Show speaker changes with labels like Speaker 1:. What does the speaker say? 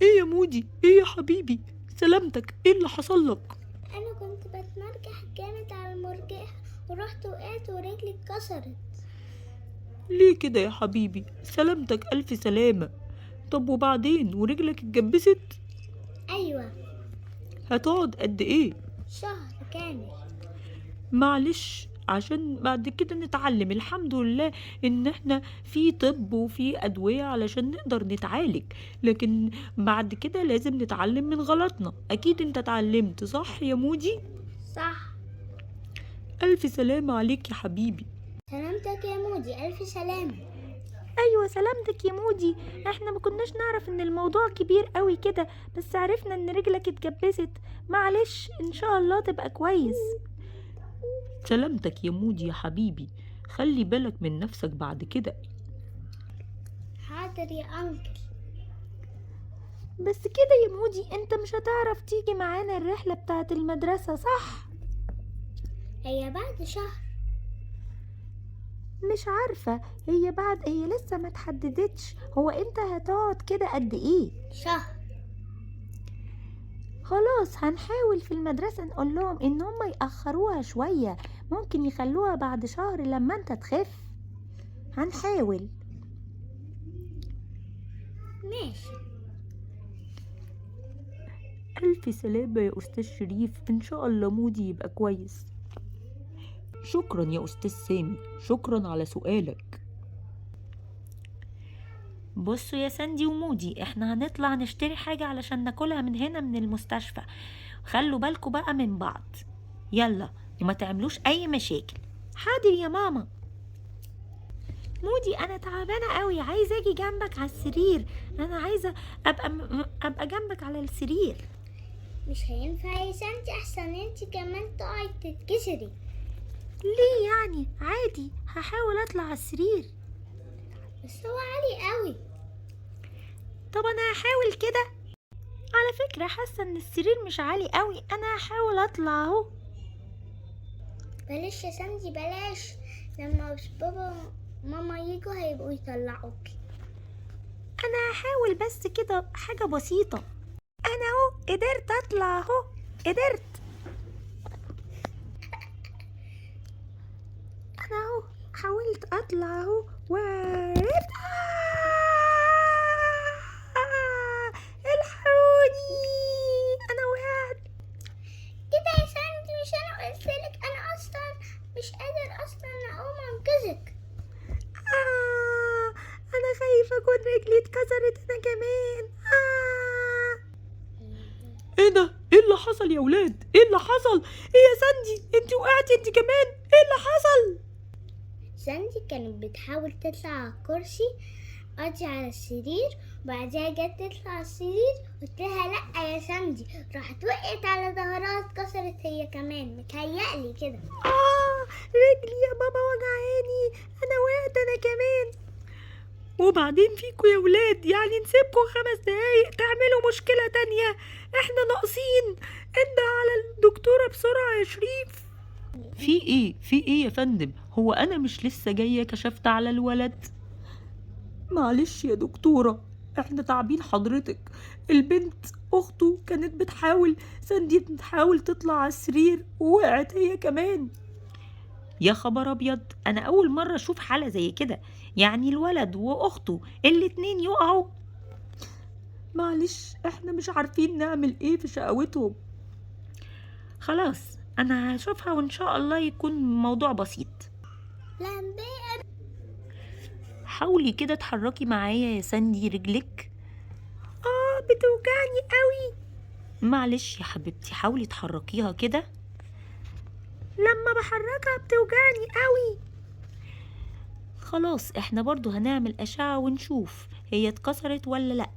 Speaker 1: ايه يا مودي؟ ايه يا حبيبي؟ سلامتك، ايه اللي حصل لك؟
Speaker 2: انا كنت بتمرجح جامد على المرجح ورحت وقعت ورجلي اتكسرت.
Speaker 1: ليه كده يا حبيبي؟ سلامتك، الف سلامة. طب وبعدين، ورجلك اتجبست؟
Speaker 2: ايوه،
Speaker 1: هتقعد قد ايه؟
Speaker 2: شهر كامل.
Speaker 1: معلش، عشان بعد كده نتعلم. الحمد لله ان احنا في طب وفي ادوية علشان نقدر نتعالج، لكن بعد كده لازم نتعلم من غلطنا. اكيد انت اتعلمت، صح يا مودي؟
Speaker 2: صح.
Speaker 1: الف سلامة عليك يا حبيبي.
Speaker 2: سلامتك يا مودي، الف سلامة.
Speaker 3: ايوه سلامتك يا مودي. احنا ما كناش نعرف ان الموضوع كبير قوي كده، بس عرفنا ان رجلك اتجبست. معلش ان شاء الله تبقى كويس.
Speaker 1: سلامتك يا مودي يا حبيبي، خلي بالك من نفسك بعد كده.
Speaker 2: حاضر يا انكل.
Speaker 3: بس كده يا مودي انت مش هتعرف تيجي معانا الرحلة بتاعة المدرسة، صح؟
Speaker 2: هي بعد شهر.
Speaker 3: مش عارفة، هي لسه ما تحددتش. هو انت هتقعد كده قد ايه؟
Speaker 2: شهر.
Speaker 3: خلاص هنحاول في المدرسة نقول لهم ان هم يأخروها شوية، ممكن يخلوها بعد شهر لما انت تخف. هنحاول.
Speaker 2: ماشي.
Speaker 1: ألف سلامة يا أستاذ شريف، إن شاء الله مودي يبقى كويس. شكرا يا أستاذ سامي، شكرا على سؤالك.
Speaker 3: بصوا يا ساندي ومودي، احنا هنطلع نشتري حاجة علشان ناكلها من هنا من المستشفى. خلوا بالكوا بقى من بعض، يلا، وما تعملوش اي مشاكل. حاضر يا ماما. مودي انا تعبانة قوي، عايزة اجي جنبك على السرير. انا عايزة ابقى جنبك على السرير.
Speaker 2: مش هينفع يا سانتي، احسن انتي كمان تقعي تتكسري.
Speaker 3: ليه يعني؟ عادي، هحاول اطلع على السرير.
Speaker 2: بس هو عالي قوي.
Speaker 3: طب انا هحاول كده. على فكرة حاسة ان السرير مش عالي قوي، انا هحاول اطلع اهو.
Speaker 2: بلاش يا سانتي بلاش، لما بابا ماما يجوا هيبقوا يطلعوكي.
Speaker 3: انا هحاول بس كده، حاجة بسيطة. انا اهو قدرت اطلع اهو، قدرت. انا اهو حاولت اطلع اهو وعرفت. الحقوني، انا وقعت.
Speaker 2: كده يا سانتي، مش انا قلتلك انا اصلا مش قادر اصلا اقوم انقذك.
Speaker 3: انا خايفة اكون رجلي اتكسرت انا كمان.
Speaker 1: ايه ده؟ ايه اللي حصل يا ولاد؟ ايه اللي حصل؟ ايه يا ساندي؟ انت وقعتي انت كمان؟ ايه اللي حصل؟
Speaker 2: سانتي كانت بتحاول تطلع على الكرسي، قعدت على السرير، وبعدها جت تطلع على السرير، قلت لها لا يا ساندي، راحت وقعت على ظهرها اتكسرت هي كمان، متهيألي كده.
Speaker 3: رجلي يا بابا وجعاني، انا وقعت انا كمان.
Speaker 1: وبعدين فيكوا يا ولاد، يعني نسيبكوا 5 دقايق تعملوا مشكلة تانية؟ احنا ناقصين. انده على الدكتورة بسرعة يا شريف. في ايه؟ في ايه يا فندم؟ هو انا مش لسه جاية كشفت على الولد؟ معلش يا دكتورة، احنا تعبين حضرتك. البنت اخته كانت بتحاول، ساندي بتحاول تطلع على السرير ووقعت هي كمان.
Speaker 3: يا خبر ابيض، انا اول مرة اشوف حالة زي كده، يعني الولد واخته الاتنين يقعوا.
Speaker 1: معلش، احنا مش عارفين نعمل ايه في شقاوتهم.
Speaker 3: خلاص انا هشوفها وان شاء الله يكون موضوع بسيط.
Speaker 2: لمبي.
Speaker 3: حاولي كده تحركي معايا يا ساندي رجلك. بتوجعني قوي. معلش يا حبيبتي، حاولي تحركيها كده. لما بحركها بتوجعني قوي. خلاص احنا برضو هنعمل اشعة ونشوف هي اتكسرت ولا لا.